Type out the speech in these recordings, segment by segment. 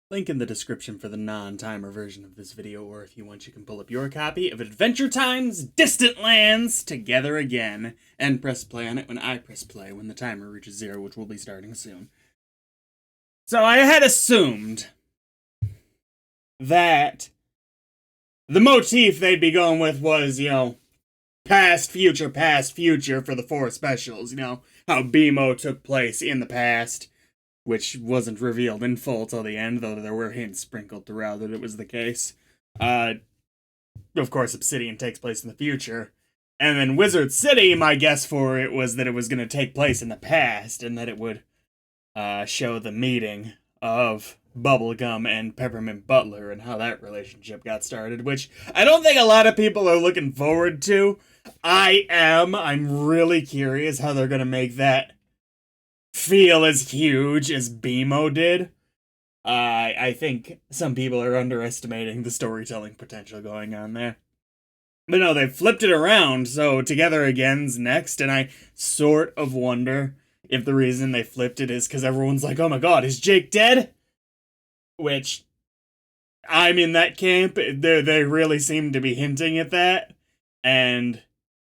Link in the description for the non-timer version of this video, or if you want, you can pull up your copy of Adventure Time's Distant Lands Together Again, and press play on it when I press play when the timer reaches 0, which will be starting soon. So I had assumed that the motif they'd be going with was, past, future for the 4 specials, how BMO took place in the past, which wasn't revealed in full till the end, though there were hints sprinkled throughout that it was the case. Of course, Obsidian takes place in the future. And then Wizard City, my guess for it was that it was going to take place in the past, and that it would show the meeting of Bubblegum and Peppermint Butler and how that relationship got started, which I don't think a lot of people are looking forward to. I am. I'm really curious how they're going to make that feel as huge as BMO did. I think some people are underestimating the storytelling potential going on there. But no, they flipped it around, so Together Again's next, and I sort of wonder if the reason they flipped it is because everyone's like, oh my god, is Jake dead? Which, I'm in that camp. They really seem to be hinting at that, and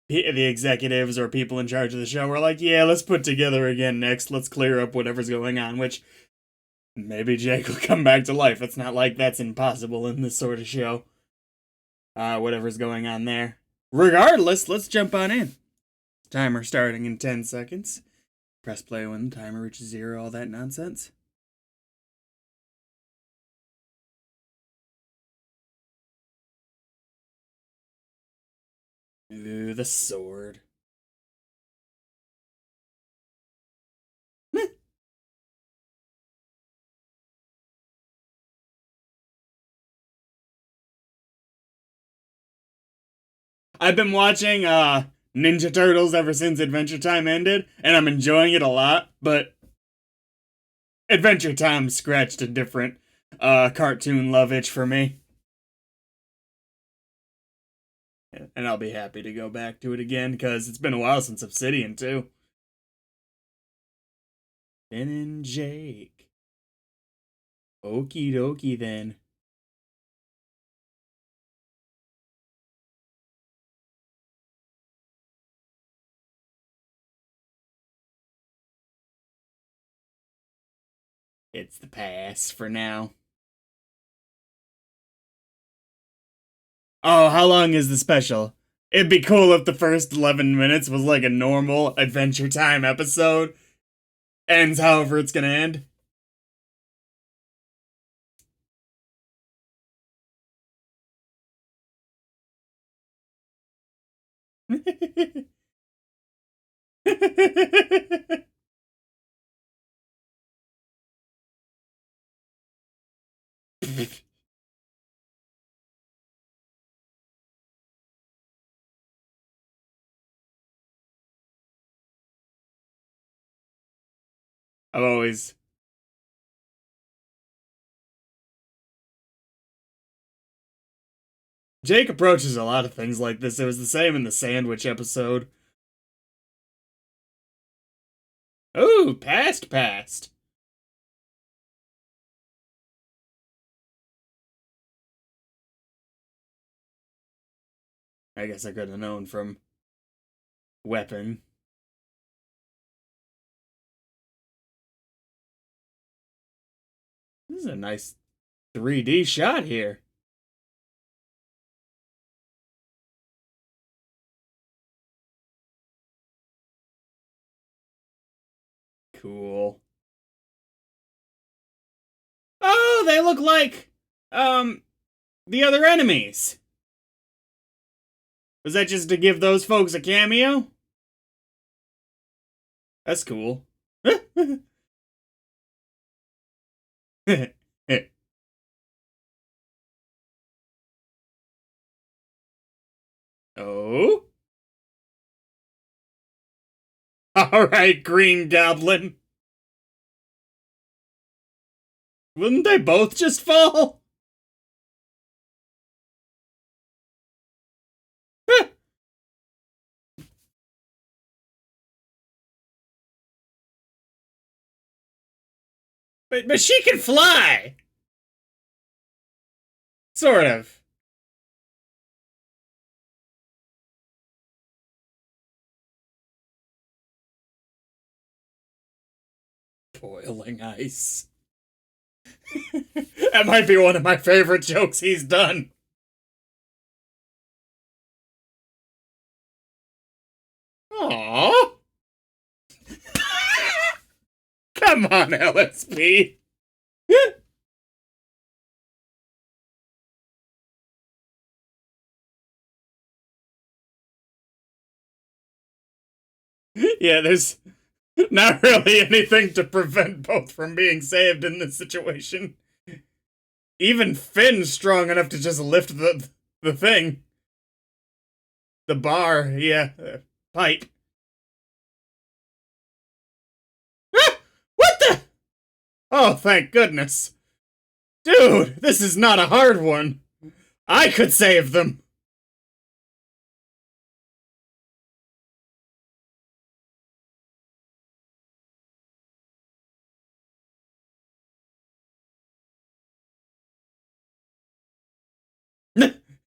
the executives or people in charge of the show were like, yeah, let's put Together Again next. Let's clear up whatever's going on, which maybe Jake will come back to life. It's not like that's impossible in this sort of show. Whatever's going on there. Regardless, let's jump on in. Timer starting in 10 seconds. Press play when the timer reaches 0, all that nonsense. Ooh, the sword. I've been watching Ninja Turtles ever since Adventure Time ended, and I'm enjoying it a lot, but Adventure Time scratched a different cartoon love itch for me. And I'll be happy to go back to it again, because it's been a while since Obsidian, too. Finn and Jake. Okie dokie, then. It's the pass for now. Oh, how long is the special? It'd be cool if the first 11 minutes was like a normal Adventure Time episode. Ends however it's gonna end. I've always... Jake approaches a lot of things like this. It was the same in the sandwich episode. Ooh, past. I guess I could have known from Weapon. This is a nice 3D shot here. Cool. Oh, they look like, the other enemies. Was that just to give those folks a cameo? That's cool. Oh? Alright, Green Goblin. Wouldn't they both just fall? But she can fly! Sort of. Boiling ice. That might be one of my favorite jokes he's done. Aww. Come on, LSP. Yeah, there's not really anything to prevent both from being saved in this situation. Even Finn's strong enough to just lift the thing. The bar, yeah. Pipe. Ah! What the? Oh, thank goodness. Dude, this is not a hard one. I could save them.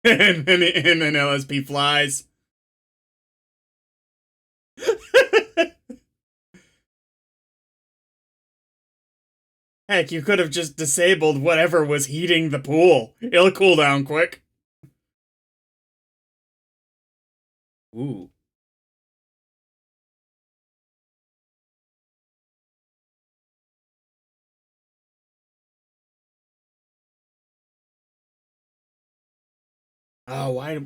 and then LSP flies. Heck, you could have just disabled whatever was heating the pool. It'll cool down quick. Ooh. Oh, why?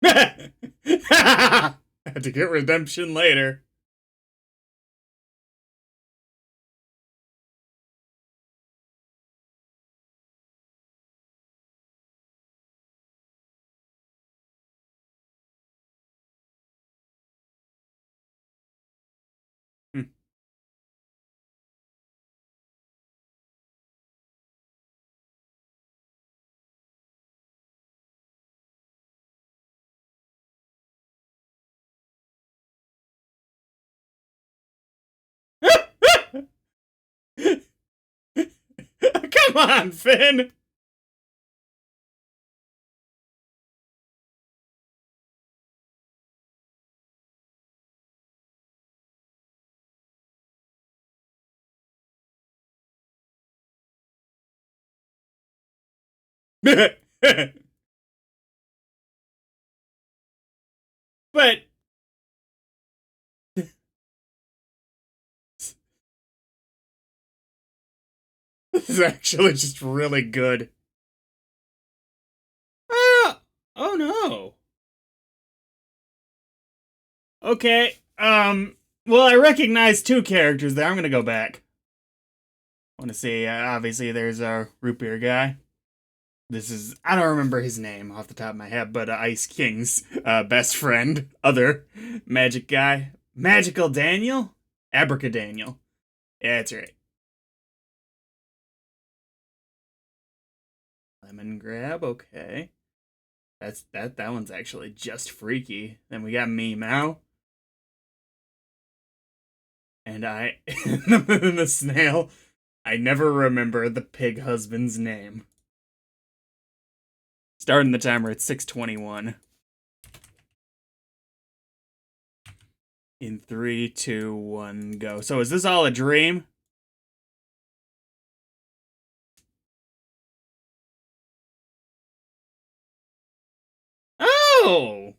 Had to get redemption later. Come on, Finn. But this is actually just really good. Ah! Oh no. Okay. Well, I recognize two characters there. I'm gonna go back. I want to see. Obviously, there's our root beer guy. This is, I don't remember his name off the top of my head, but Ice King's best friend, other magic guy, Magical Daniel, Abracadaniel. Yeah, that's right. Lemon grab, okay. That one's actually just freaky. Then we got Meow, and the snail. I never remember the pig husband's name. Starting the timer at 6:21. In 3, 2, 1, go. So is this all a dream? Oh!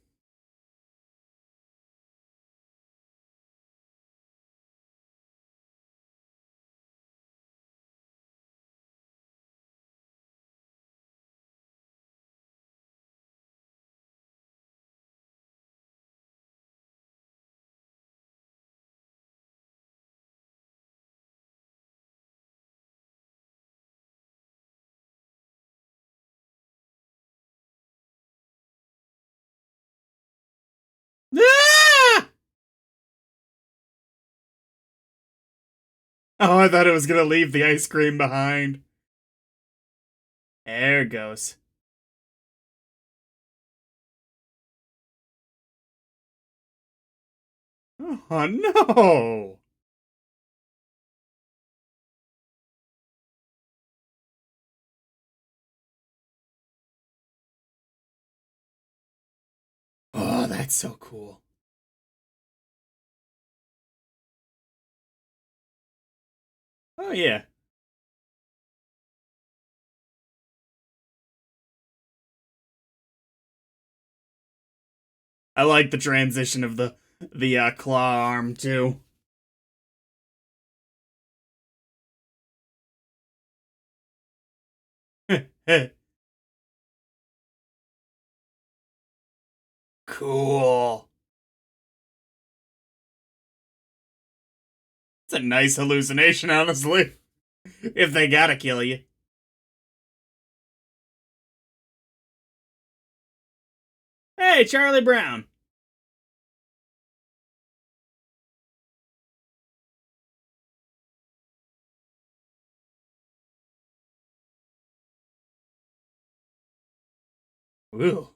Ah! Oh, I thought it was gonna leave the ice cream behind. There it goes. Oh no! That's so cool. Oh yeah. I like the transition of the claw arm too. Cool. It's a nice hallucination, honestly. If they gotta kill you. Hey, Charlie Brown. Ooh.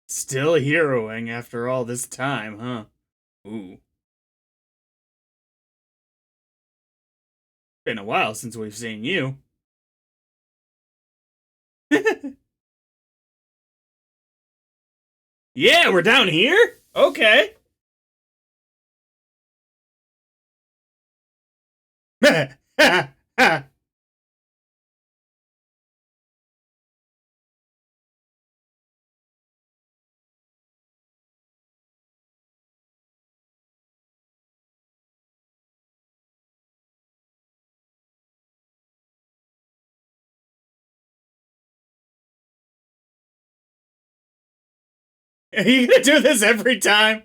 Still heroing after all this time, huh? Ooh. Been a while since we've seen you. Yeah, we're down here? Okay. That Are you gonna do this every time?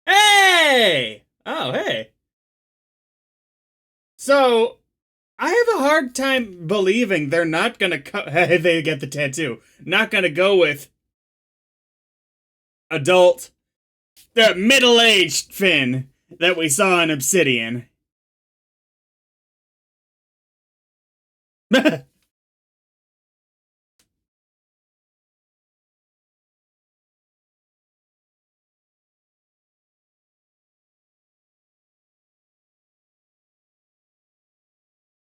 Hey! Oh, hey. So, I have a hard time believing they're not gonna they get the tattoo. Not gonna go with adult, the middle-aged Finn that we saw in Obsidian. I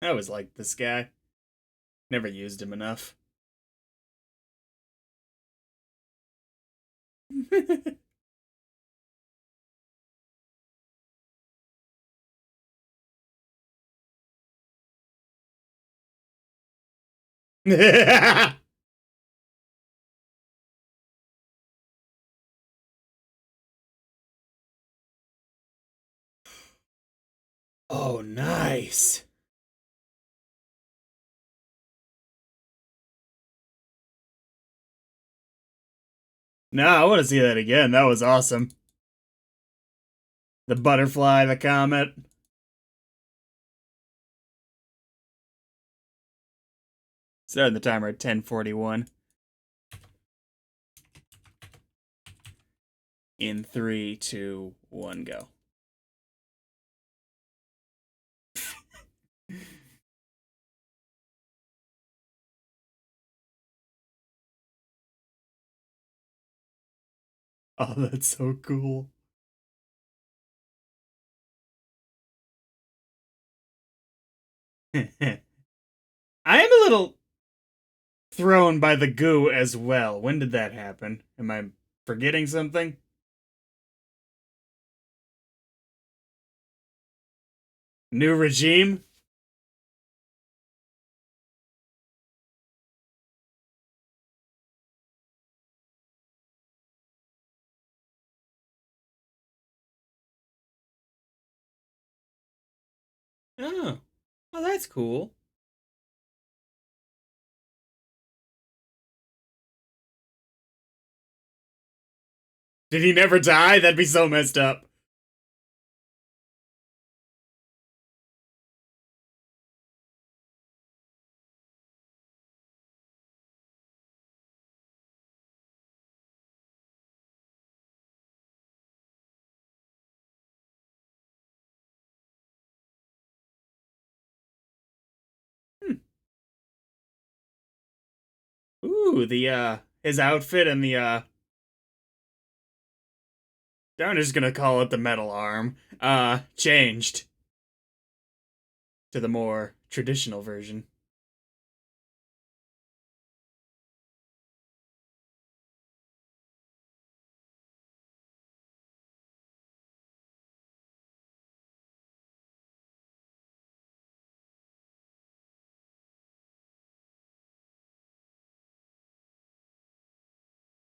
always liked this guy. Never used him enough. Oh, nice. No, I want to see that again. That was awesome. The butterfly, the comet. Starting the timer at 10:41. In 3, 2, 1, go. Oh, that's so cool. I am a little thrown by the goo as well. When did that happen? Am I forgetting something? New regime? Oh. Oh, that's cool. Did he never die? That'd be so messed up. Ooh, the his outfit and the I'm just gonna call it the metal arm, changed to the more traditional version.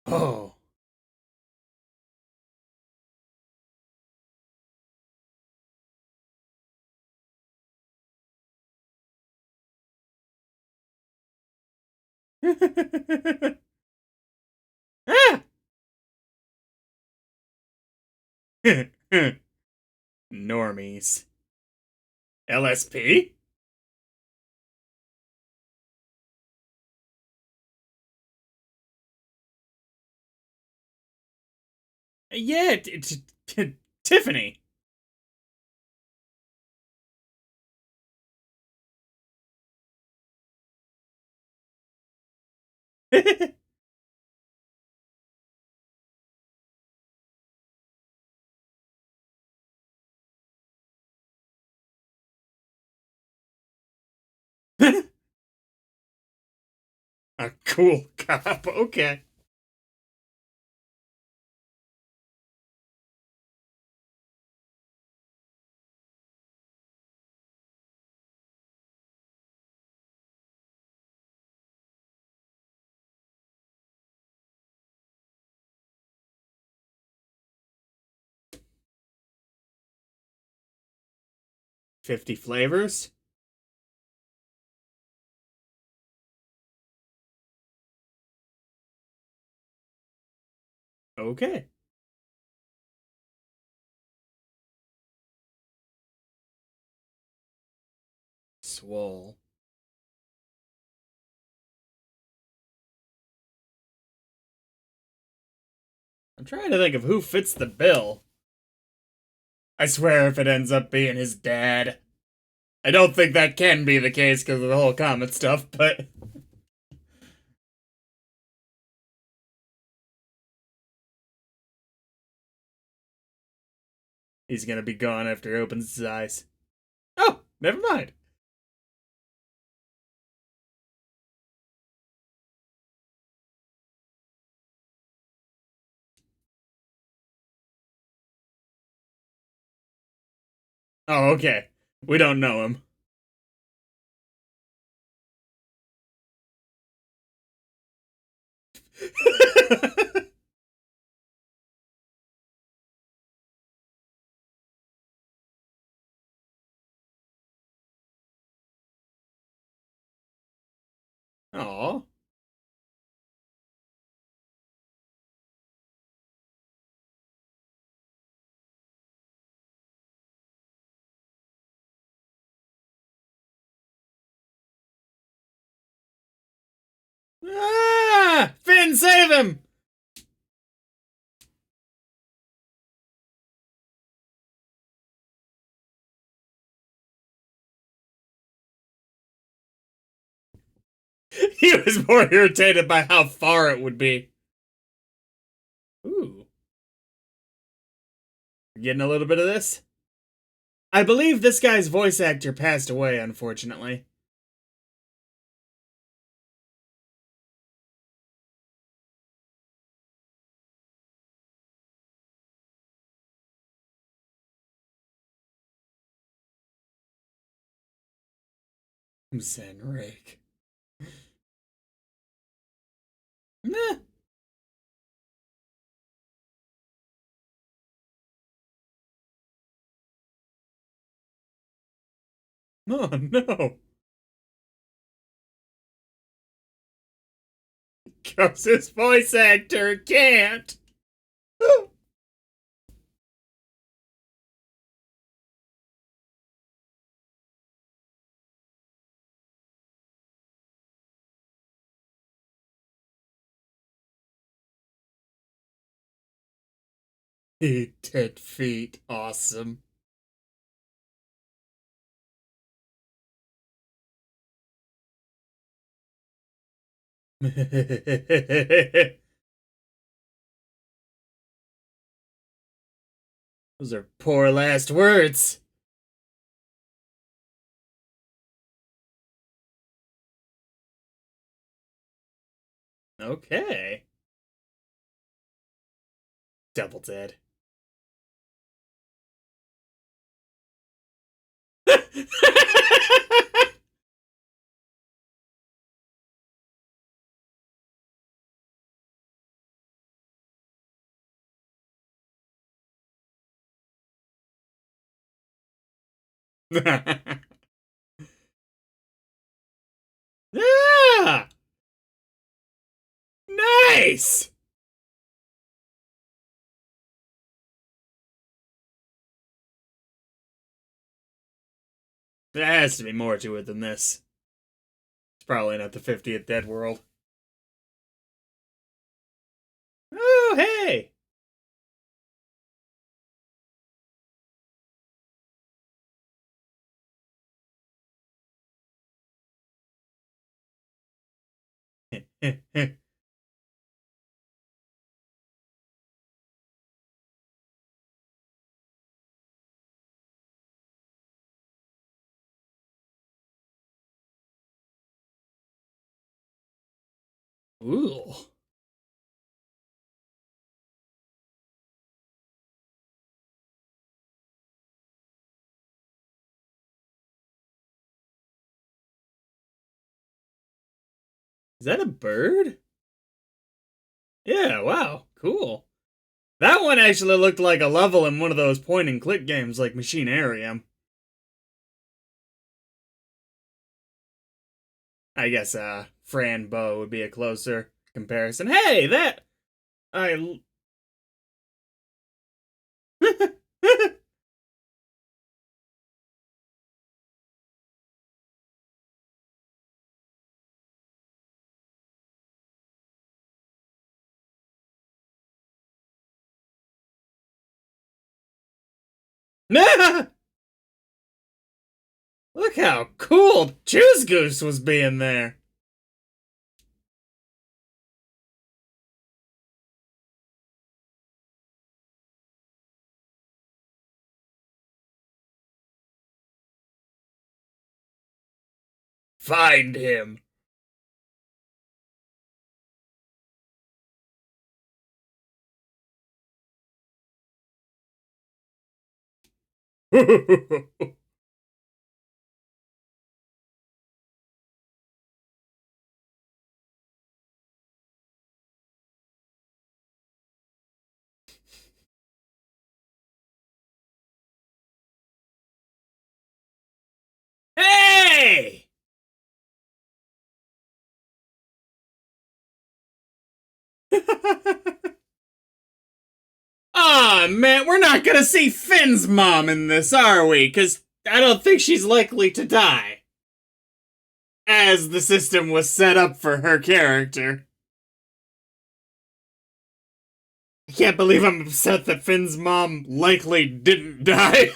Oh. Ah! Normies. LSP? Yeah, Tiffany. A cool cop. Okay. 50 flavors? Okay. Swole. I'm trying to think of who fits the bill. I swear if it ends up being his dad. I don't think that can be the case because of the whole comet stuff, but he's gonna be gone after he opens his eyes. Oh, never mind. Oh, okay. We don't know him. Aw. Ah! Finn, save him! He was more irritated by how far it would be. Ooh. Getting a little bit of this? I believe this guy's voice actor passed away, unfortunately. Zenrik. Meh. Oh no. Because his voice actor can't. Eat 10 feet. Awesome. Those are poor last words. Okay. Double dead. Ah! Nice! There has to be more to it than this. It's probably not the 50th Dead World. Oh, hey! Ooh. Is that a bird? Yeah, wow, cool. That one actually looked like a level in one of those point and click games like Machinarium. I guess Fran Bow would be a closer comparison. Hey, that I Look how cool Choose Goose was being there. Find him. Hey! Aw, man, we're not gonna see Finn's mom in this, are we? Because I don't think she's likely to die. As the system was set up for her character. I can't believe I'm upset that Finn's mom likely didn't die.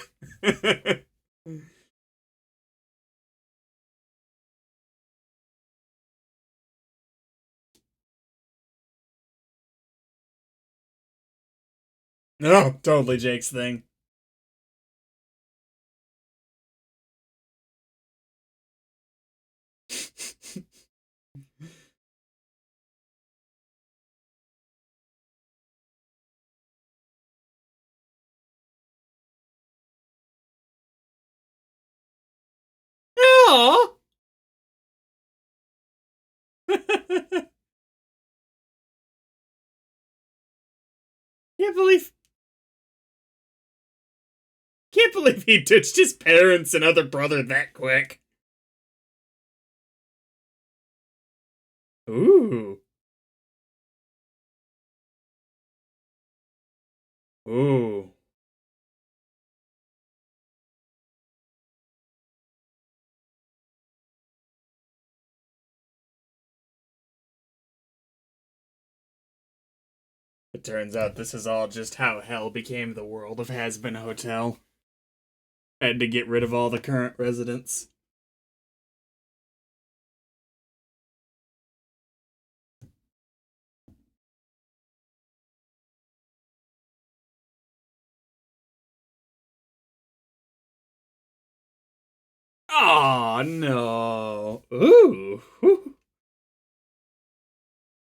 No, totally Jake's thing. Aww. Can't believe can't believe he ditched his parents and other brother that quick. Ooh. Ooh. It turns out this is all just how hell became the world of Has-Been Hotel. Had to get rid of all the current residents. Oh no. Ooh.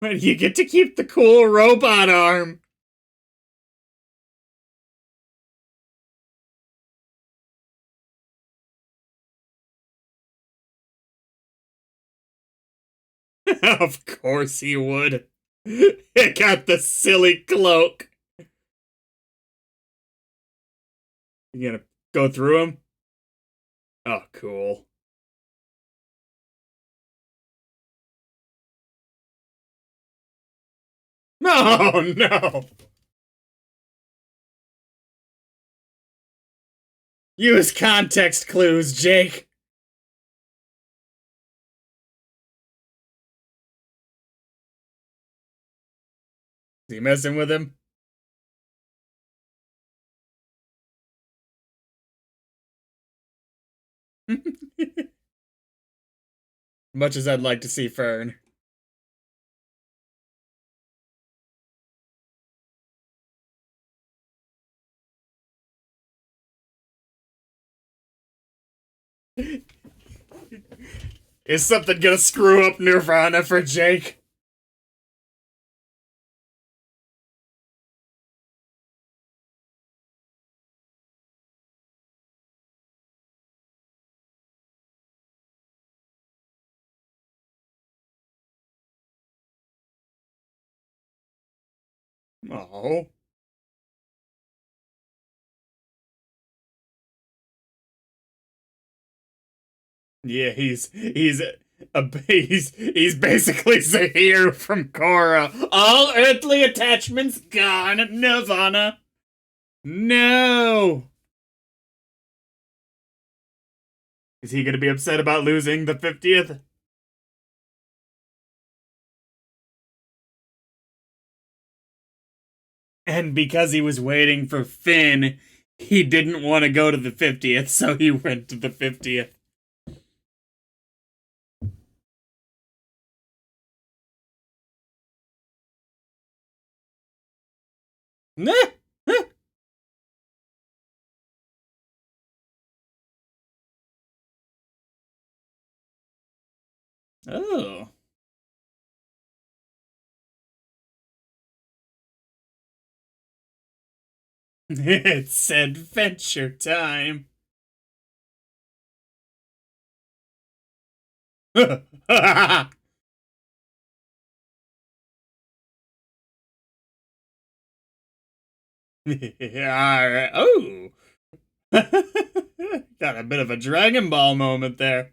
But you get to keep the cool robot arm. Of course he would. It got the silly cloak. You gonna go through him? Oh, cool. Oh, no. Use context clues, Jake. Is he messing with him? Much as I'd like to see Fern. Is something gonna screw up Nirvana for Jake? Oh. Yeah, he's basically Zahir from Korra. All earthly attachments gone, Nirvana. No. Is he gonna be upset about losing the 50th? And because he was waiting for Finn, he didn't want to go to the 50th, so he went to the 50th. Oh. It's adventure time. Alright. Oh. Got a bit of a Dragon Ball moment there.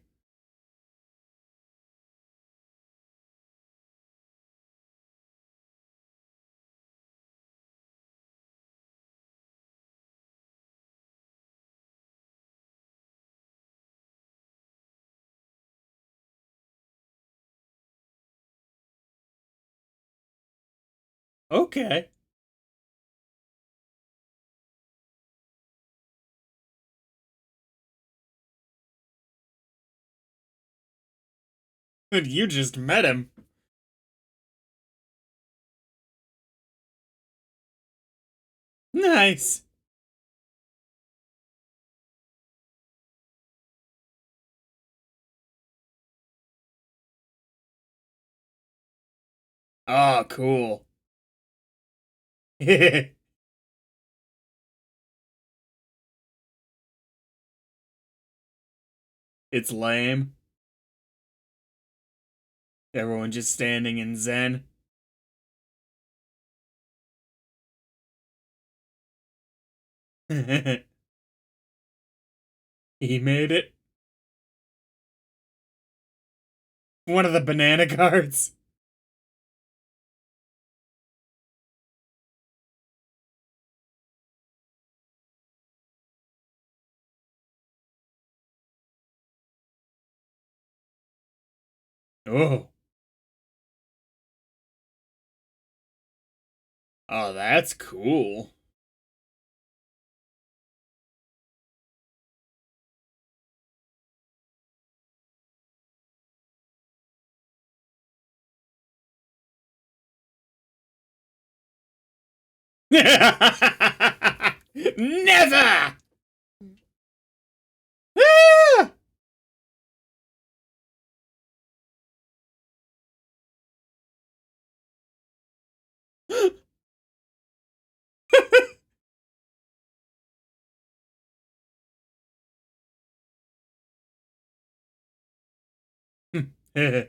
Okay. You just met him. Nice. Oh, cool. It's lame. Everyone just standing in Zen. He made it. One of the banana cards. Oh. Oh, that's cool. Never! Ah! Oh,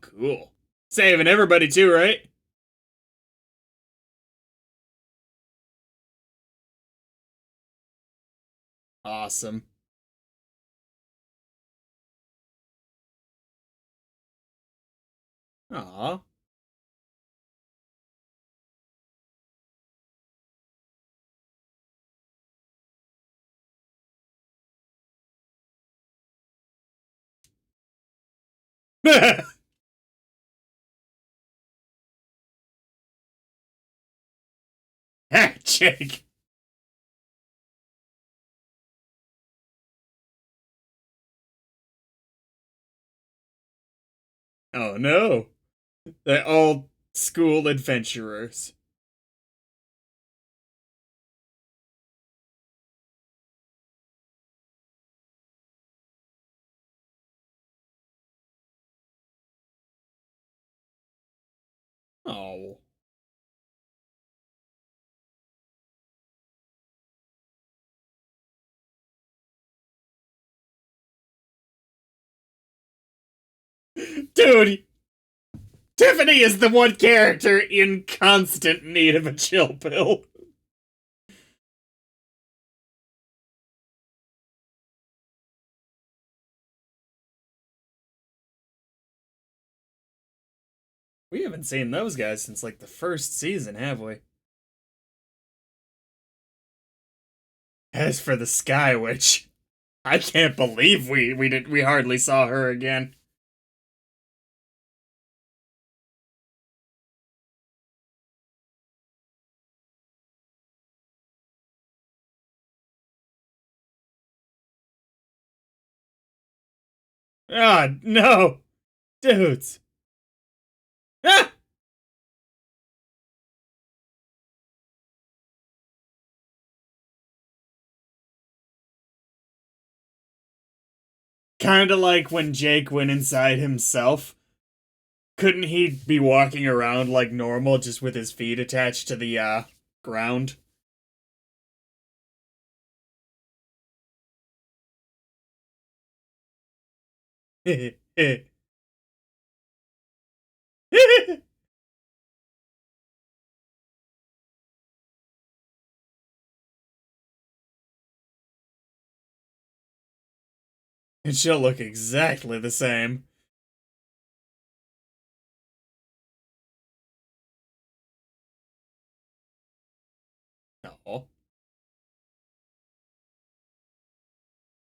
cool. Saving everybody too, right? Awesome. Aw. Jake. Oh no. They're all school adventurers. Oh. Dude, Tiffany is the one character in constant need of a chill pill. We haven't seen those guys since like the first season, have we? As for the Sky Witch, I can't believe we hardly saw her again. Ah, no, dudes. Ah! Kind of like when Jake went inside himself. Couldn't he be walking around like normal, just with his feet attached to the ground? And she'll look exactly the same. Oh,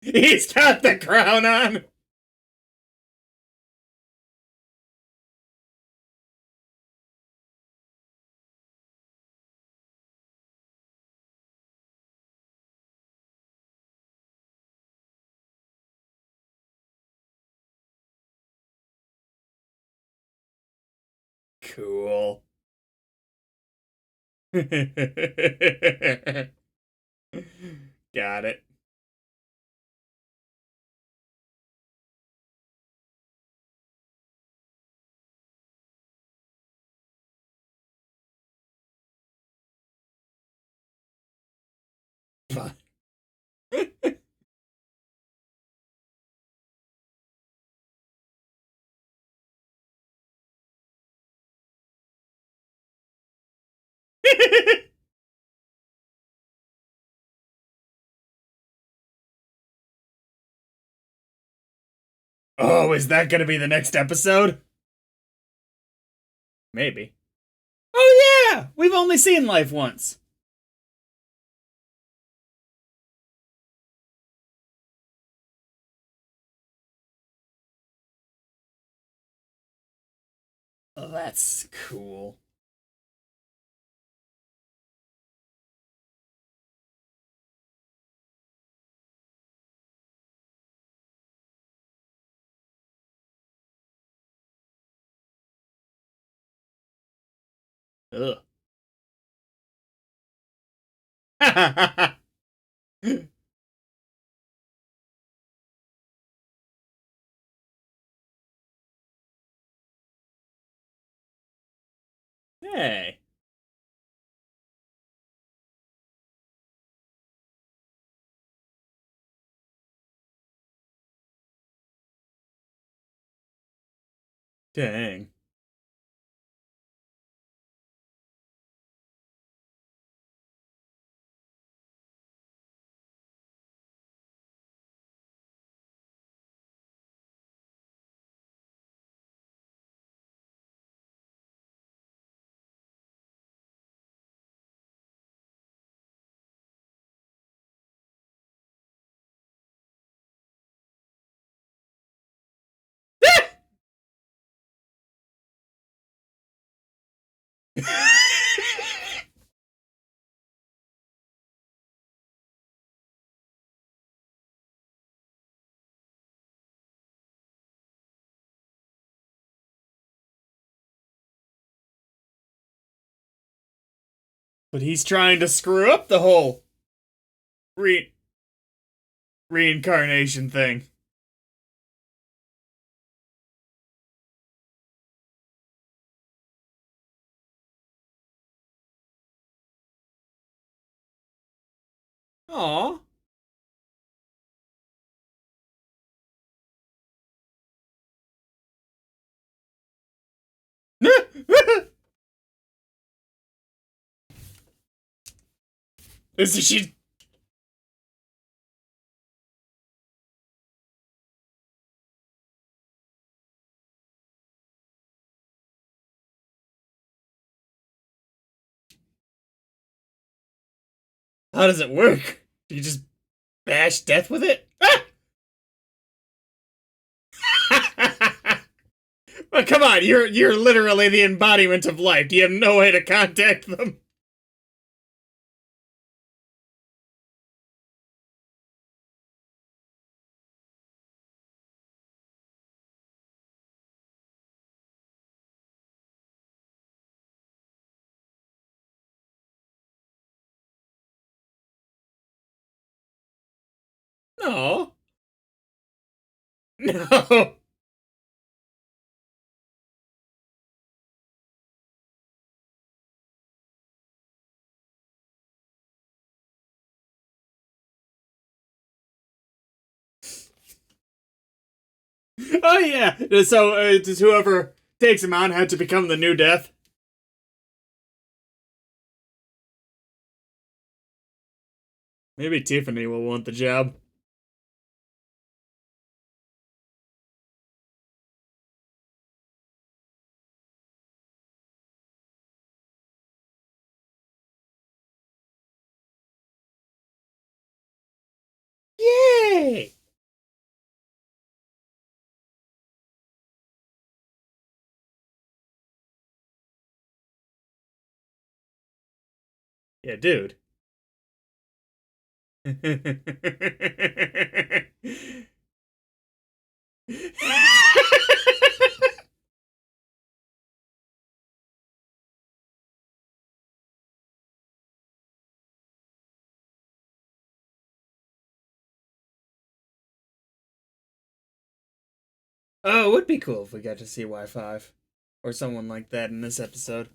he's got the crown on. Cool. Got it. Oh, is that gonna be the next episode? Maybe. Oh yeah, we've only seen Life once. Oh, that's cool. Ugh. Hey. Dang. But he's trying to screw up the whole re reincarnation thing. Aw. Is she? How does it work? Do you just bash death with it? Well, come on, you're literally the embodiment of life. Do you have no way to contact them? No. No. Oh yeah. So does whoever takes him on had to become the new death? Maybe Tiffany will want the job. Yay! Yeah, dude. Oh, it would be cool if we got to see Y5 or someone like that in this episode.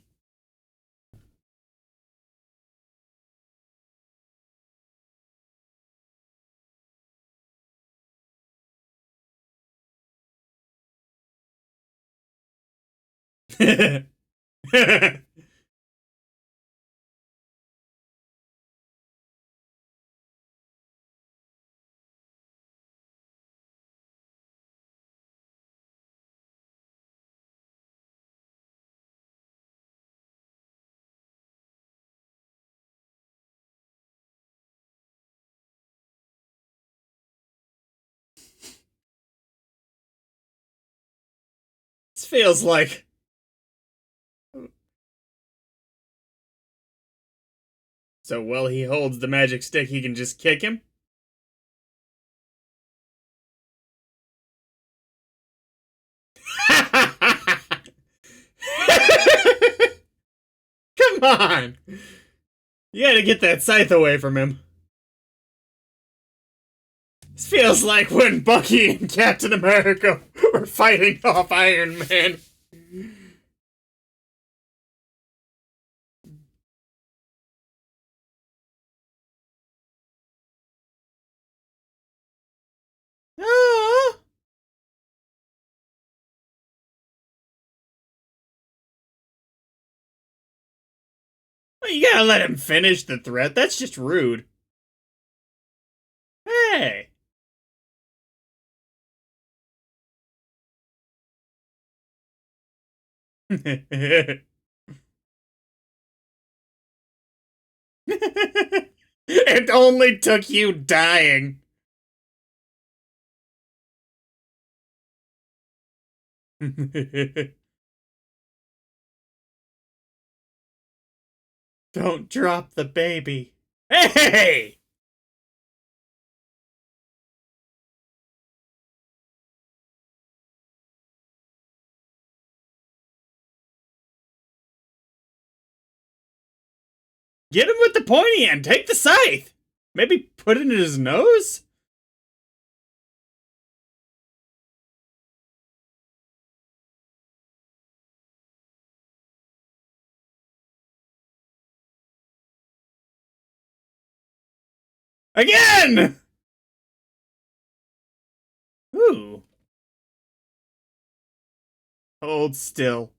This feels like. So while he holds the magic stick, he can just kick him? Come on! You gotta get that scythe away from him. This feels like when Bucky and Captain America were fighting off Iron Man. Ah! Well, you gotta let him finish the threat. That's just rude. Hey. It only took you dying. Don't drop the baby. Hey! Get him with the pointy end. Take the scythe. Maybe put it in his nose? Again! Ooh. Hold still.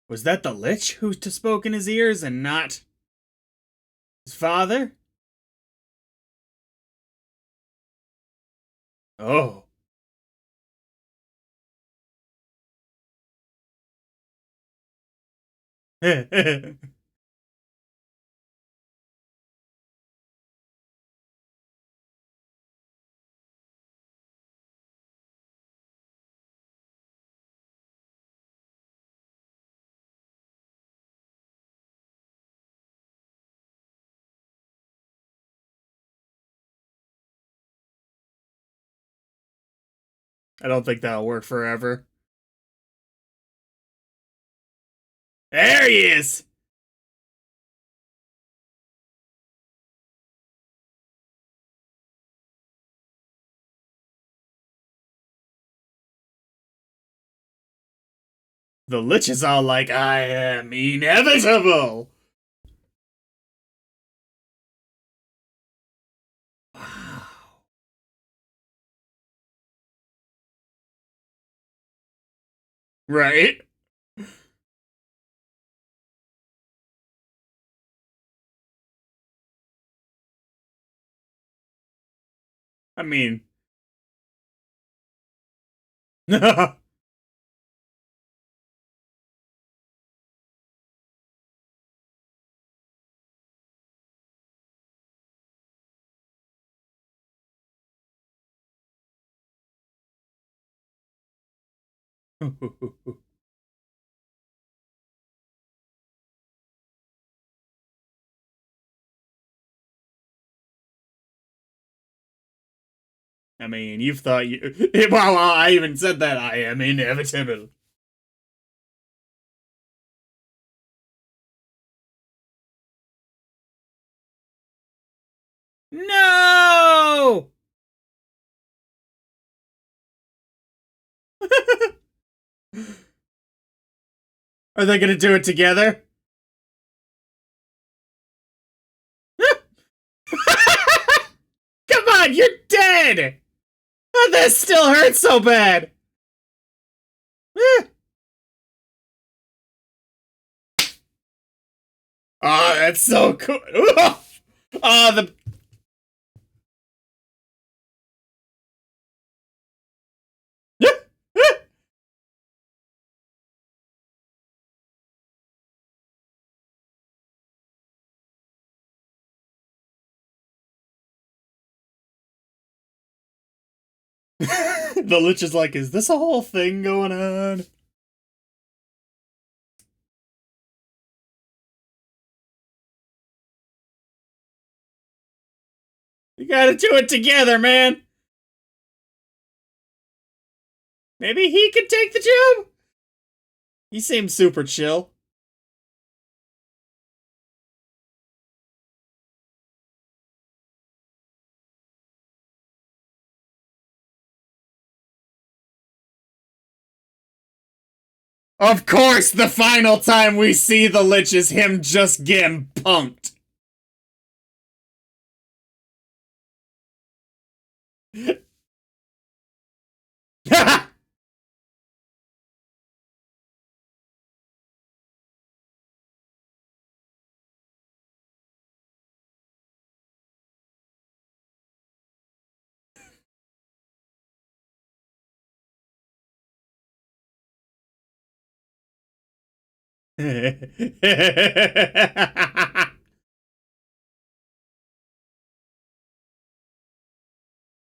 Was that the Lich who spoke in his ears and not his father? Oh. I don't think that'll work forever. There he is! The Lich is all like, I am inevitable! Wow. Right? I mean... I mean, you've thought you... Well, I even said that. I am inevitable. No! Are they gonna do it together? Come on, you're dead! Oh, this still hurts so bad! Oh, that's so cool. Oh, the... The Lich is like, is this a whole thing going on? You gotta do it together, man! Maybe he could take the job? He seems super chill. Of course, the final time we see the Lich is him just getting punked.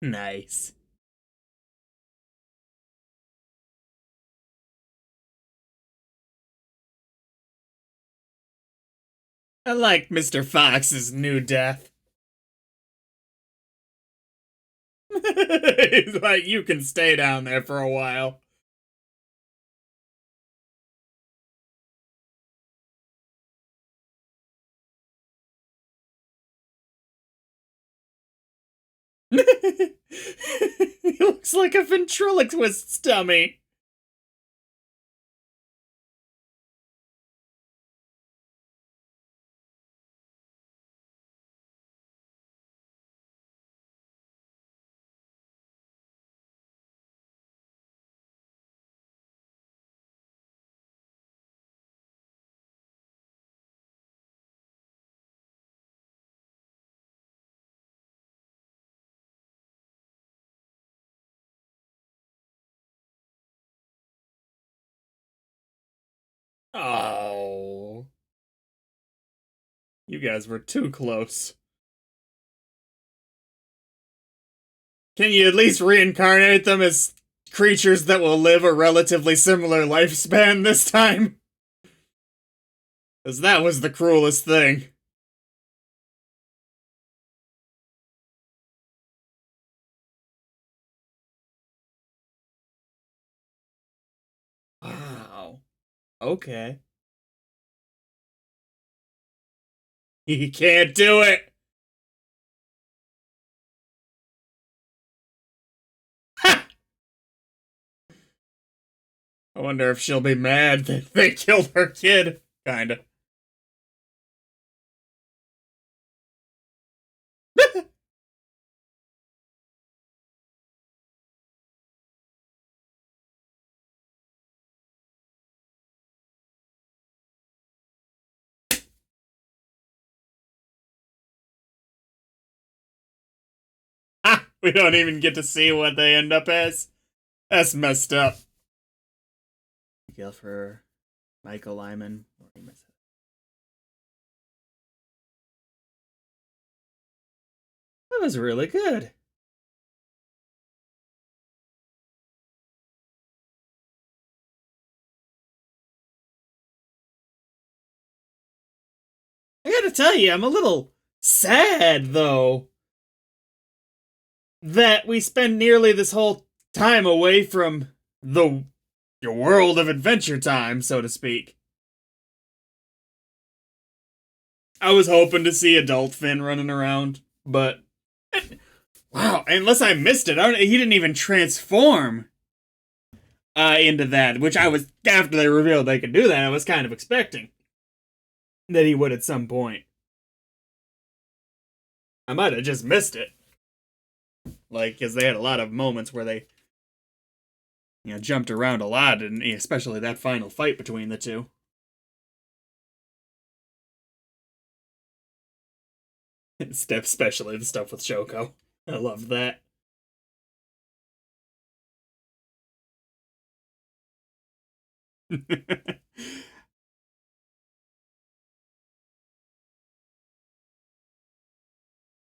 Nice. I like Mr. Fox's new death. He's like, you can stay down there for a while. He looks like a ventriloquist dummy. Oh. You guys were too close. Can you at least reincarnate them as creatures that will live a relatively similar lifespan this time? Because that was the cruelest thing. Wow. Okay. He can't do it. Ha! I wonder if she'll be mad that they killed her kid. Kinda. Ha! We don't even get to see what they end up as. That's messed up. Miguel for Michael Lyman. That was really good. I gotta tell you, I'm a little sad, though, that we spend nearly this whole time away from the your world of Adventure Time, so to speak. I was hoping to see Adult Finn running around, but wow, unless I missed it, he didn't even transform into that, which I was, after they revealed they could do that, I was kind of expecting that he would at some point. I might have just missed it. Like, because they had a lot of moments where they, jumped around a lot, and especially that final fight between the two. Especially the stuff with Shoko. I loved that.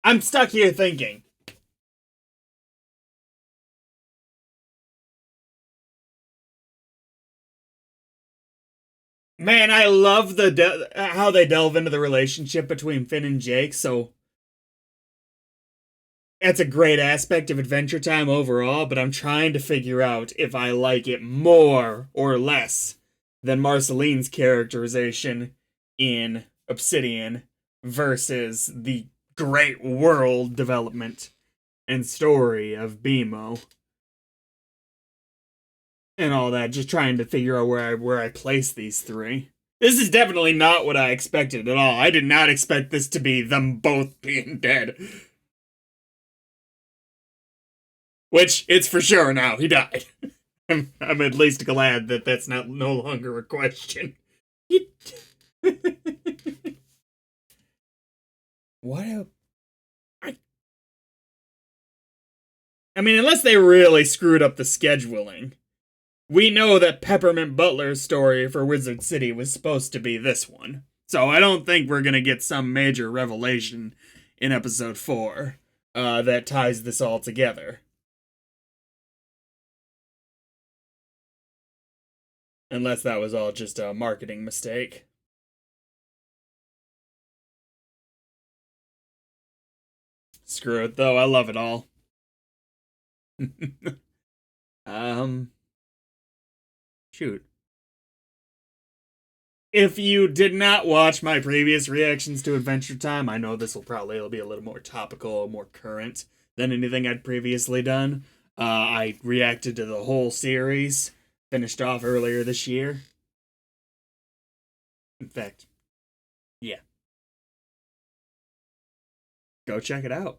I'm stuck here thinking. Man, I love how they delve into the relationship between Finn and Jake, so that's a great aspect of Adventure Time overall, but I'm trying to figure out if I like it more or less than Marceline's characterization in Obsidian versus the great world development and story of BMO. and all that, just trying to figure out where I place these three. This is definitely not what I expected at all. I did not expect this to be them both being dead. Which, it's for sure now. He died. I'm at least glad that that's not no longer a question. What a... I mean, unless they really screwed up the scheduling. We know that Peppermint Butler's story for Wizard City was supposed to be this one. So I don't think we're going to get some major revelation in episode 4 that ties this all together. Unless that was all just a marketing mistake. Screw it, though. I love it all. um, shoot. If you did not watch my previous reactions to Adventure Time, I know this will probably be a little more topical, more current than anything I'd previously done. I reacted to the whole series, finished off earlier this year. In fact, yeah. Go check it out.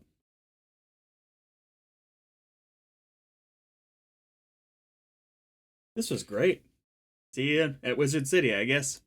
This was great. See you at Wizard City, I guess.